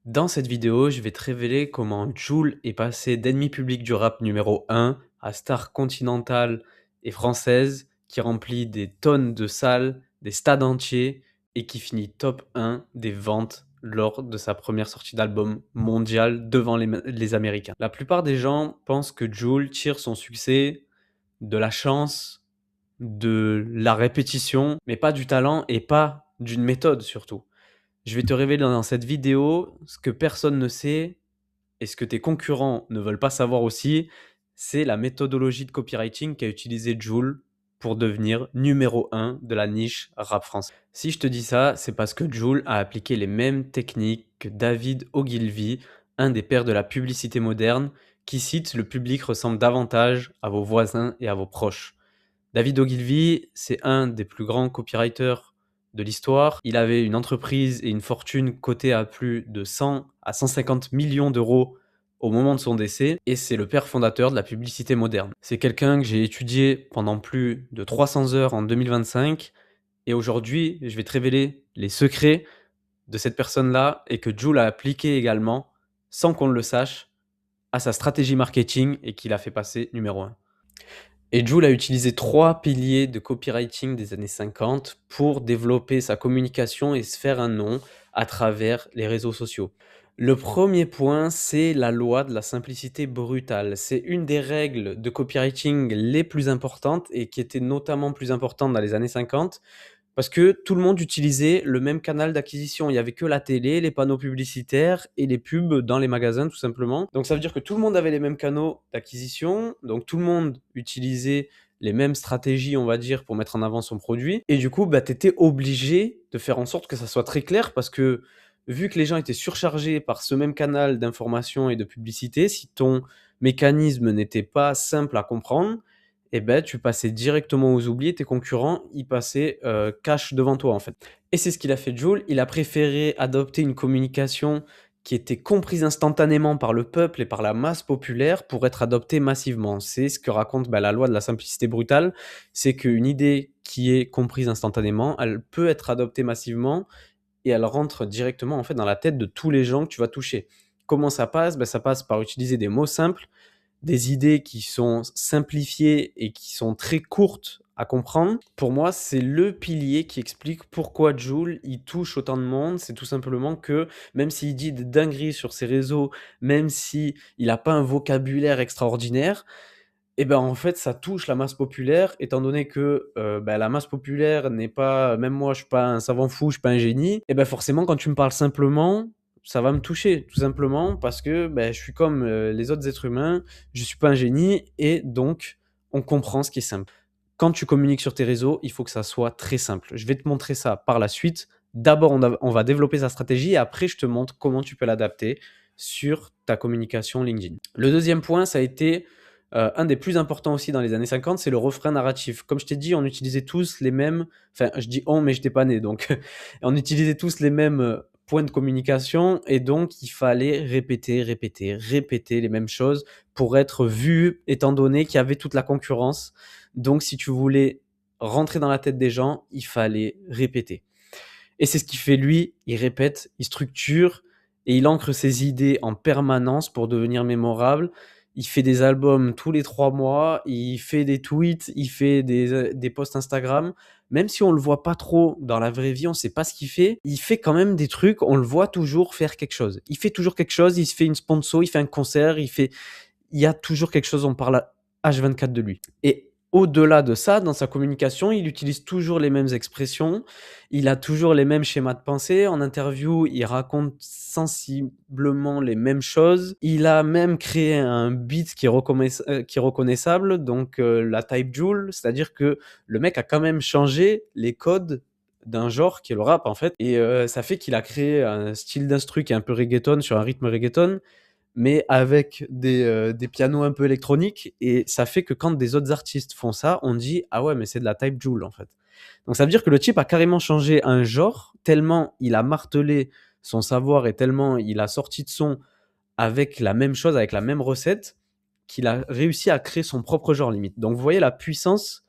Dans cette vidéo, je vais te révéler comment Jul est passé d'ennemi public du rap numéro 1 à star continentale et française qui remplit des tonnes de salles, des stades entiers et qui finit top 1 des ventes lors de sa première sortie d'album mondial devant les Américains. La plupart des gens pensent que Jul tire son succès de la chance, de la répétition, mais pas du talent et pas d'une méthode surtout. Je vais te révéler dans cette vidéo ce que personne ne sait et ce que tes concurrents ne veulent pas savoir aussi, c'est la méthodologie de copywriting qu'a utilisée Jul pour devenir numéro 1 de la niche rap français. Si je te dis ça, c'est parce que Jul a appliqué les mêmes techniques que David Ogilvy, un des pères de la publicité moderne, qui cite: le public ressemble davantage à vos voisins et à vos proches. David Ogilvy, c'est un des plus grands copywriters de l'histoire. Il avait une entreprise et une fortune cotée à plus de 100 à 150 millions d'euros au moment de son décès, et c'est le père fondateur de la publicité moderne. C'est quelqu'un que j'ai étudié pendant plus de 300 heures en 2025, et aujourd'hui, je vais te révéler les secrets de cette personne-là et que Joule a appliqué également, sans qu'on le sache, à sa stratégie marketing et qui l'a fait passer numéro 1. Et Joule a utilisé 3 piliers de copywriting des années 50 pour développer sa communication et se faire un nom à travers les réseaux sociaux. Le premier point, c'est la loi de la simplicité brutale. C'est une des règles de copywriting les plus importantes et qui était notamment plus importante dans les années 50 parce que tout le monde utilisait le même canal d'acquisition. Il y avait que la télé, les panneaux publicitaires et les pubs dans les magasins, tout simplement. Donc ça veut dire que tout le monde avait les mêmes canaux d'acquisition, donc tout le monde utilisait les mêmes stratégies, on va dire, pour mettre en avant son produit. Et du coup, tu étais obligé de faire en sorte que ça soit très clair parce que vu que les gens étaient surchargés par ce même canal d'information et de publicité, si ton mécanisme n'était pas simple à comprendre, et ben, tu passais directement aux oubliés, tes concurrents, ils passaient cash devant toi en fait. Et c'est ce qu'il a fait Joule, il a préféré adopter une communication qui était comprise instantanément par le peuple et par la masse populaire pour être adoptée massivement. C'est ce que raconte la loi de la simplicité brutale, c'est qu'une idée qui est comprise instantanément, elle peut être adoptée massivement et elle rentre directement en fait dans la tête de tous les gens que tu vas toucher. Comment ça passe? Ça passe par utiliser des mots simples, des idées qui sont simplifiées et qui sont très courtes à comprendre. Pour moi, c'est le pilier qui explique pourquoi Jul, il touche autant de monde. C'est tout simplement que même s'il dit des dingueries sur ses réseaux, même si il n'a pas un vocabulaire extraordinaire, et ben en fait, ça touche la masse populaire, étant donné que la masse populaire n'est pas, même moi, je suis pas un savant fou, je suis pas un génie. Et ben forcément, quand tu me parles simplement, ça va me toucher, tout simplement parce que je suis comme les autres êtres humains, je suis pas un génie et donc on comprend ce qui est simple. Quand tu communiques sur tes réseaux, il faut que ça soit très simple. Je vais te montrer ça par la suite. D'abord, on va développer sa stratégie et après, je te montre comment tu peux l'adapter sur ta communication LinkedIn. Le deuxième point, ça a été un des plus importants aussi dans les années 50, c'est le refrain narratif. Comme je t'ai dit, on utilisait tous les mêmes, enfin je dis on, mais je n'étais pas né, donc on utilisait tous les mêmes points de communication et donc il fallait répéter, répéter, répéter les mêmes choses pour être vu, étant donné qu'il y avait toute la concurrence. Donc si tu voulais rentrer dans la tête des gens, il fallait répéter. Et c'est ce qu'il fait lui, il répète, il structure et il ancre ses idées en permanence pour devenir mémorable. Il fait des albums tous les 3 mois, il fait des tweets, il fait des posts Instagram. Même si on le voit pas trop dans la vraie vie, on sait pas ce qu'il fait, il fait quand même des trucs, on le voit toujours faire quelque chose. Il fait toujours quelque chose, il se fait une sponsor, il fait un concert, il y a toujours quelque chose, on parle H24 de lui. Et au-delà de ça, dans sa communication, il utilise toujours les mêmes expressions, il a toujours les mêmes schémas de pensée. En interview, il raconte sensiblement les mêmes choses. Il a même créé un beat qui est reconnaissable, donc la type Joule, c'est-à-dire que le mec a quand même changé les codes d'un genre qui est le rap en fait. Et ça fait qu'il a créé un style d'instru qui est un peu reggaeton sur un rythme reggaeton, mais avec des pianos un peu électroniques et ça fait que quand des autres artistes font ça, on dit: «Ah ouais, mais c'est de la type Joule, en fait». Donc ça veut dire que le type a carrément changé un genre, tellement il a martelé son savoir et tellement il a sorti de son avec la même chose, avec la même recette, qu'il a réussi à créer son propre genre limite. Donc vous voyez la puissance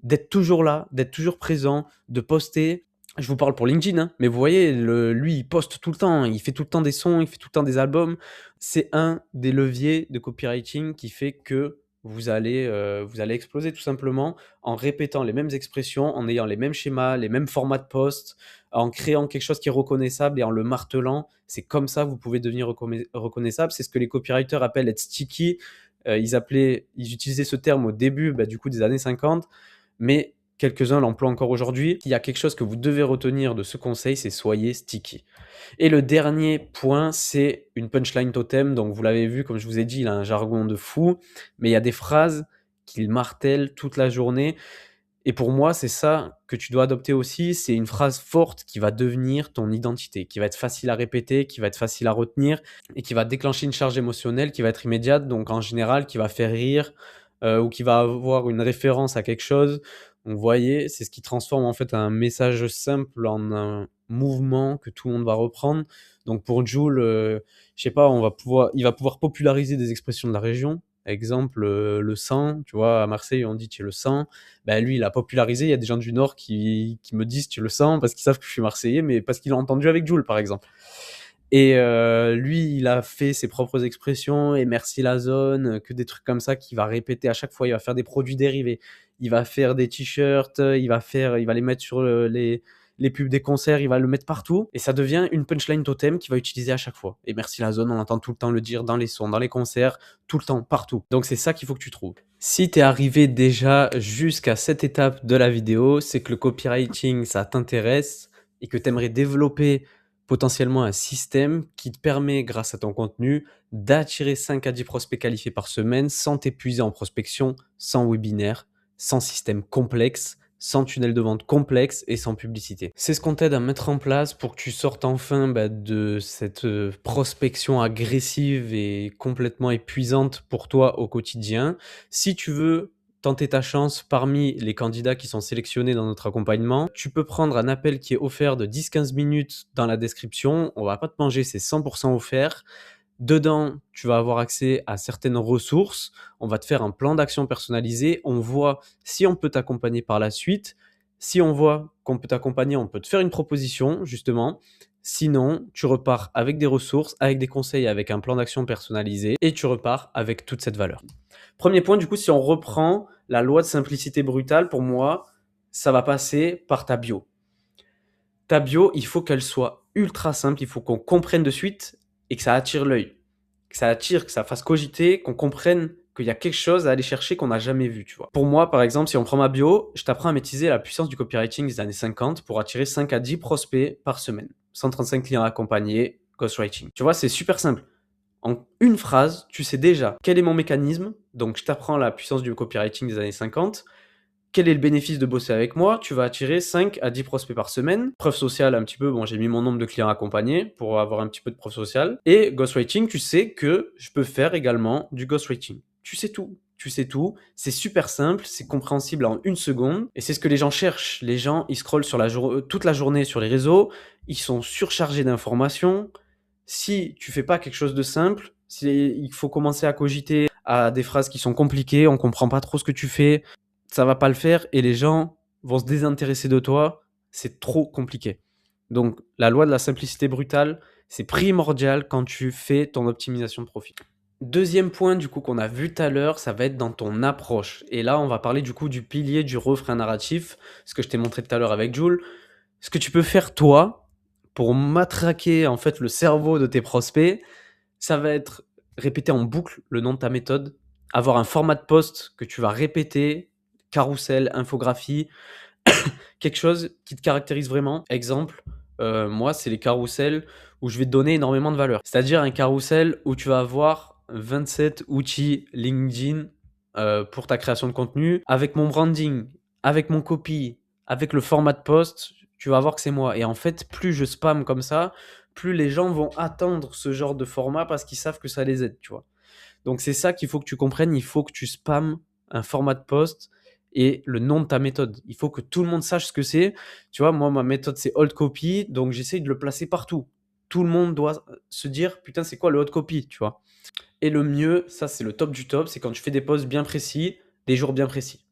d'être toujours là, d'être toujours présent, de poster. Je vous parle pour LinkedIn, hein, mais vous voyez, lui, il poste tout le temps, il fait tout le temps des sons, il fait tout le temps des albums. C'est un des leviers de copywriting qui fait que vous allez exploser tout simplement en répétant les mêmes expressions, en ayant les mêmes schémas, les mêmes formats de posts, en créant quelque chose qui est reconnaissable et en le martelant. C'est comme ça que vous pouvez devenir reconnaissable. C'est ce que les copywriters appellent être sticky. Ils utilisaient ce terme au début du coup des années 50, mais quelques-uns l'emploient encore aujourd'hui. Il y a quelque chose que vous devez retenir de ce conseil, c'est soyez sticky. Et le dernier point, c'est une punchline totem. Donc vous l'avez vu, comme je vous ai dit, il a un jargon de fou, mais il y a des phrases qu'il martèle toute la journée. Et pour moi, c'est ça que tu dois adopter aussi. C'est une phrase forte qui va devenir ton identité, qui va être facile à répéter, qui va être facile à retenir et qui va déclencher une charge émotionnelle qui va être immédiate. Donc en général, qui va faire rire ou qui va avoir une référence à quelque chose. Donc vous voyez, c'est ce qui transforme en fait un message simple en un mouvement que tout le monde va reprendre. Donc pour Joule, je sais pas, il va pouvoir populariser des expressions de la région. Exemple, le sang, tu vois, à Marseille, on dit tu es le sang. Ben, lui, il a popularisé. Il y a des gens du Nord qui me disent tu le sens parce qu'ils savent que je suis Marseillais, mais parce qu'ils l'ont entendu avec Joule, par exemple. Et lui, il a fait ses propres expressions et merci la zone, que des trucs comme ça qu'il va répéter à chaque fois. Il va faire des produits dérivés. Il va faire des t-shirts, il va les mettre sur les pubs des concerts, il va le mettre partout. Et ça devient une punchline totem qu'il va utiliser à chaque fois. Et merci la zone, on entend tout le temps le dire dans les sons, dans les concerts, tout le temps, partout. Donc c'est ça qu'il faut que tu trouves. Si tu es arrivé déjà jusqu'à cette étape de la vidéo, c'est que le copywriting, ça t'intéresse et que tu aimerais développer potentiellement un système qui te permet, grâce à ton contenu, d'attirer 5 à 10 prospects qualifiés par semaine sans t'épuiser en prospection, sans webinaire, sans système complexe, sans tunnel de vente complexe et sans publicité. C'est ce qu'on t'aide à mettre en place pour que tu sortes enfin de cette prospection agressive et complètement épuisante pour toi au quotidien. Si tu veux tenter ta chance parmi les candidats qui sont sélectionnés dans notre accompagnement, tu peux prendre un appel qui est offert de 10-15 minutes dans la description. On va pas te manger, c'est 100% offert. Dedans, tu vas avoir accès à certaines ressources. On va te faire un plan d'action personnalisé. On voit si on peut t'accompagner par la suite. Si on voit qu'on peut t'accompagner, on peut te faire une proposition, justement. Sinon, tu repars avec des ressources, avec des conseils, avec un plan d'action personnalisé et tu repars avec toute cette valeur. Premier point, du coup, si on reprend la loi de simplicité brutale, pour moi, ça va passer par ta bio. Ta bio, il faut qu'elle soit ultra simple, il faut qu'on comprenne de suite et que ça attire l'œil. Que ça attire, que ça fasse cogiter, qu'on comprenne qu'il y a quelque chose à aller chercher qu'on n'a jamais vu, tu vois. Pour moi, par exemple, si on prend ma bio, je t'apprends à maîtriser la puissance du copywriting des années 50 pour attirer 5 à 10 prospects par semaine. 135 clients accompagnés, ghostwriting. Tu vois, c'est super simple. En une phrase, tu sais déjà quel est mon mécanisme. Donc, je t'apprends la puissance du copywriting des années 50. Quel est le bénéfice de bosser avec moi? Tu vas attirer 5 à 10 prospects par semaine. Preuve sociale, un petit peu, bon, j'ai mis mon nombre de clients accompagnés pour avoir un petit peu de preuve sociale. Et ghostwriting, tu sais que je peux faire également du ghostwriting. Tu sais tout. Tu sais tout. C'est super simple, c'est compréhensible en une seconde. Et c'est ce que les gens cherchent. Les gens, ils scrollent toute la journée sur les réseaux. Ils sont surchargés d'informations. Si tu fais pas quelque chose de simple, il faut commencer à cogiter à des phrases qui sont compliquées, on comprend pas trop ce que tu fais, ça va pas le faire et les gens vont se désintéresser de toi, c'est trop compliqué. Donc la loi de la simplicité brutale, c'est primordial quand tu fais ton optimisation de profit. Deuxième point du coup qu'on a vu tout à l'heure, ça va être dans ton approche. Et là, on va parler du coup du pilier du refrain narratif, ce que je t'ai montré tout à l'heure avec Joule. Ce que tu peux faire toi pour matraquer en fait le cerveau de tes prospects, ça va être répéter en boucle le nom de ta méthode, avoir un format de post que tu vas répéter, carrousel, infographie, quelque chose qui te caractérise vraiment. Exemple, moi, c'est les carousels où je vais te donner énormément de valeur. C'est-à-dire un carrousel où tu vas avoir 27 outils LinkedIn pour ta création de contenu, avec mon branding, avec mon copy, avec le format de post, tu vas voir que c'est moi. Et en fait, plus je spam comme ça, plus les gens vont attendre ce genre de format parce qu'ils savent que ça les aide, tu vois. Donc c'est ça qu'il faut que tu comprennes, il faut que tu spammes un format de post et le nom de ta méthode. Il faut que tout le monde sache ce que c'est. Tu vois, moi, ma méthode, c'est Old Copy, donc j'essaye de le placer partout. Tout le monde doit se dire, putain, c'est quoi le Old Copy, tu vois. Et le mieux, ça c'est le top du top, c'est quand tu fais des posts bien précis, des jours bien précis.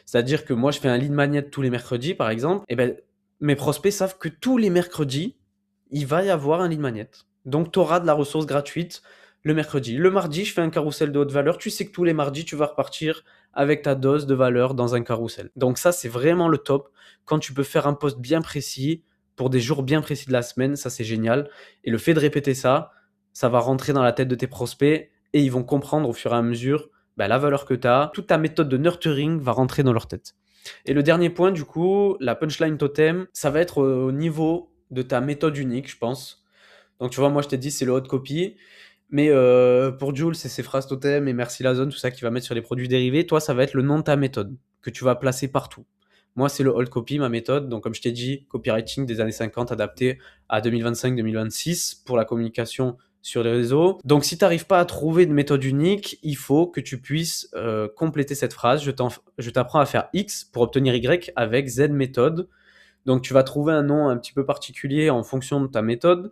C'est-à-dire que moi, je fais un lead magnet tous les mercredis, par exemple, et ben mes prospects savent que tous les mercredis, il va y avoir un lead magnet. Donc, tu auras de la ressource gratuite le mercredi. Le mardi, je fais un carrousel de haute valeur. Tu sais que tous les mardis, tu vas repartir avec ta dose de valeur dans un carrousel. Donc ça, c'est vraiment le top. Quand tu peux faire un post bien précis pour des jours bien précis de la semaine, ça c'est génial. Et le fait de répéter ça, ça va rentrer dans la tête de tes prospects et ils vont comprendre au fur et à mesure la valeur que tu as. Toute ta méthode de nurturing va rentrer dans leur tête. Et le dernier point, du coup, la punchline totem, ça va être au niveau de ta méthode unique, je pense. Donc, tu vois, moi, je t'ai dit, c'est le hot copy. Mais pour Jules, c'est ses phrases totem et merci la zone, tout ça qu'il va mettre sur les produits dérivés. Toi, ça va être le nom de ta méthode que tu vas placer partout. Moi, c'est le hold copy, ma méthode. Donc, comme je t'ai dit, copywriting des années 50 adapté à 2025-2026 pour la communication sur les réseaux. Donc, si tu n'arrives pas à trouver de méthode unique, il faut que tu puisses compléter cette phrase. Je t'apprends à faire X pour obtenir Y avec Z méthode. Donc, tu vas trouver un nom un petit peu particulier en fonction de ta méthode.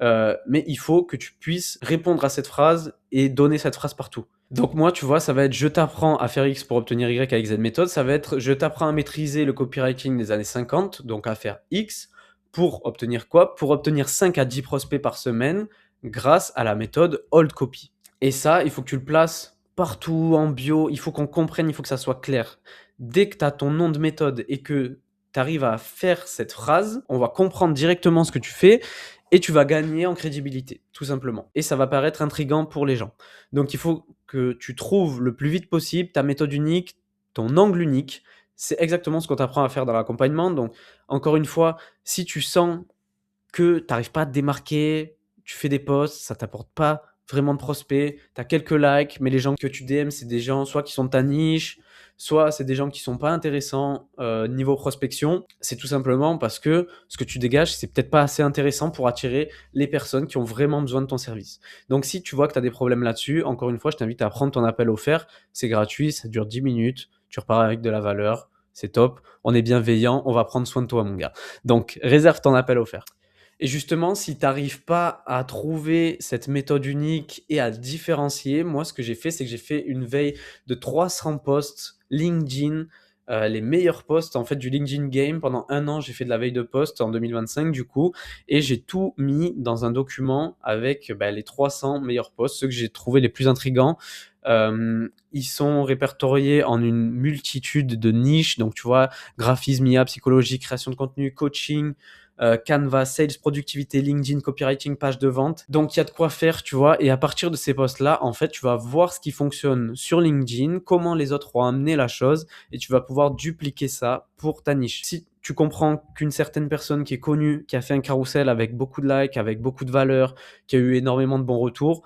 Mais il faut que tu puisses répondre à cette phrase et donner cette phrase partout. Donc moi, tu vois, ça va être je t'apprends à faire X pour obtenir Y avec Z méthode. Ça va être je t'apprends à maîtriser le copywriting des années 50, donc à faire X pour obtenir quoi? Pour obtenir 5 à 10 prospects par semaine grâce à la méthode Hold Copy. Et ça, il faut que tu le places partout en bio. Il faut qu'on comprenne, il faut que ça soit clair. Dès que tu as ton nom de méthode et que tu arrives à faire cette phrase, on va comprendre directement ce que tu fais et tu vas gagner en crédibilité, tout simplement. Et ça va paraître intriguant pour les gens. Donc il faut que tu trouves le plus vite possible ta méthode unique, ton angle unique. C'est exactement ce qu'on t'apprend à faire dans l'accompagnement. Donc encore une fois, si tu sens que tu n'arrives pas à te démarquer, tu fais des posts, ça t'apporte pas vraiment de prospects, tu as quelques likes, mais les gens que tu DM, c'est des gens soit qui sont de ta niche, soit c'est des gens qui sont pas intéressants niveau prospection. C'est tout simplement parce que ce que tu dégages, c'est peut-être pas assez intéressant pour attirer les personnes qui ont vraiment besoin de ton service. Donc si tu vois que tu as des problèmes là-dessus, encore une fois, je t'invite à prendre ton appel offert. C'est gratuit, ça dure 10 minutes, tu repars avec de la valeur, c'est top, on est bienveillant, on va prendre soin de toi mon gars. Donc réserve ton appel offert. Et justement, si tu n'arrives pas à trouver cette méthode unique et à différencier, moi, ce que j'ai fait, c'est que j'ai fait une veille de 300 posts LinkedIn, les meilleurs posts en fait du LinkedIn Game. Pendant un an, j'ai fait de la veille de posts en 2025 du coup, et j'ai tout mis dans un document avec les 300 meilleurs posts, ceux que j'ai trouvé les plus intrigants. Ils sont répertoriés en une multitude de niches, donc tu vois, graphisme, IA, psychologie, création de contenu, coaching, Canva, sales, productivité, LinkedIn, copywriting, page de vente. Donc, il y a de quoi faire, tu vois. Et à partir de ces posts-là, en fait, tu vas voir ce qui fonctionne sur LinkedIn, comment les autres ont amené la chose et tu vas pouvoir dupliquer ça pour ta niche. Si tu comprends qu'une certaine personne qui est connue, qui a fait un carrousel avec beaucoup de likes, avec beaucoup de valeur, qui a eu énormément de bons retours,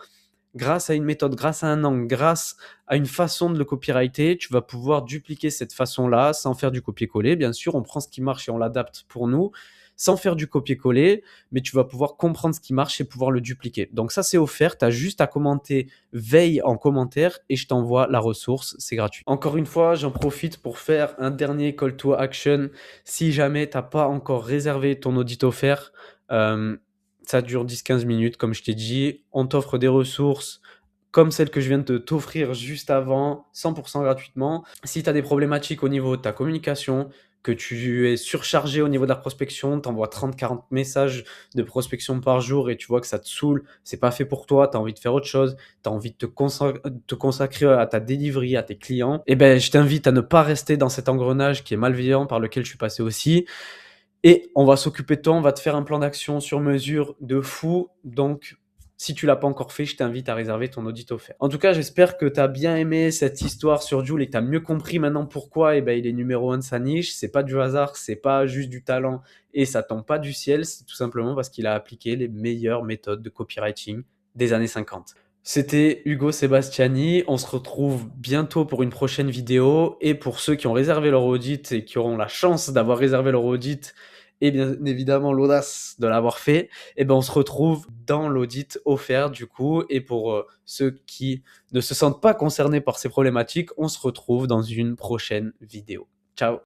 grâce à une méthode, grâce à un angle, grâce à une façon de le copywriter, tu vas pouvoir dupliquer cette façon-là sans faire du copier-coller. Bien sûr, on prend ce qui marche et on l'adapte pour nous, sans faire du copier-coller, mais tu vas pouvoir comprendre ce qui marche et pouvoir le dupliquer. Donc ça, c'est offert. Tu as juste à commenter veille en commentaire et je t'envoie la ressource. C'est gratuit. Encore une fois, j'en profite pour faire un dernier call to action. Si jamais tu n'as pas encore réservé ton audit offert, ça dure 10-15 minutes, comme je t'ai dit. On t'offre des ressources comme celle que je viens de t'offrir juste avant, 100% gratuitement. Si tu as des problématiques au niveau de ta communication, que tu es surchargé au niveau de la prospection, tu envoies 30-40 messages de prospection par jour et tu vois que ça te saoule, c'est pas fait pour toi, tu as envie de faire autre chose, tu as envie de te consacrer à ta delivery, à tes clients, et ben je t'invite à ne pas rester dans cet engrenage qui est malveillant par lequel je suis passé aussi. Et on va s'occuper de toi, on va te faire un plan d'action sur mesure de fou. Donc, si tu l'as pas encore fait, je t'invite à réserver ton audit offert. En tout cas, j'espère que tu as bien aimé cette histoire sur Joule et que tu as mieux compris maintenant pourquoi il est numéro 1 de sa niche. C'est pas du hasard, c'est pas juste du talent et ça tombe pas du ciel. C'est tout simplement parce qu'il a appliqué les meilleures méthodes de copywriting des années 50. C'était Hugo Sebastiani. On se retrouve bientôt pour une prochaine vidéo. Et pour ceux qui ont réservé leur audit et qui auront la chance d'avoir réservé leur audit et bien évidemment l'audace de l'avoir fait, et ben on se retrouve dans l'audit offert du coup. Et pour ceux qui ne se sentent pas concernés par ces problématiques, on se retrouve dans une prochaine vidéo. Ciao!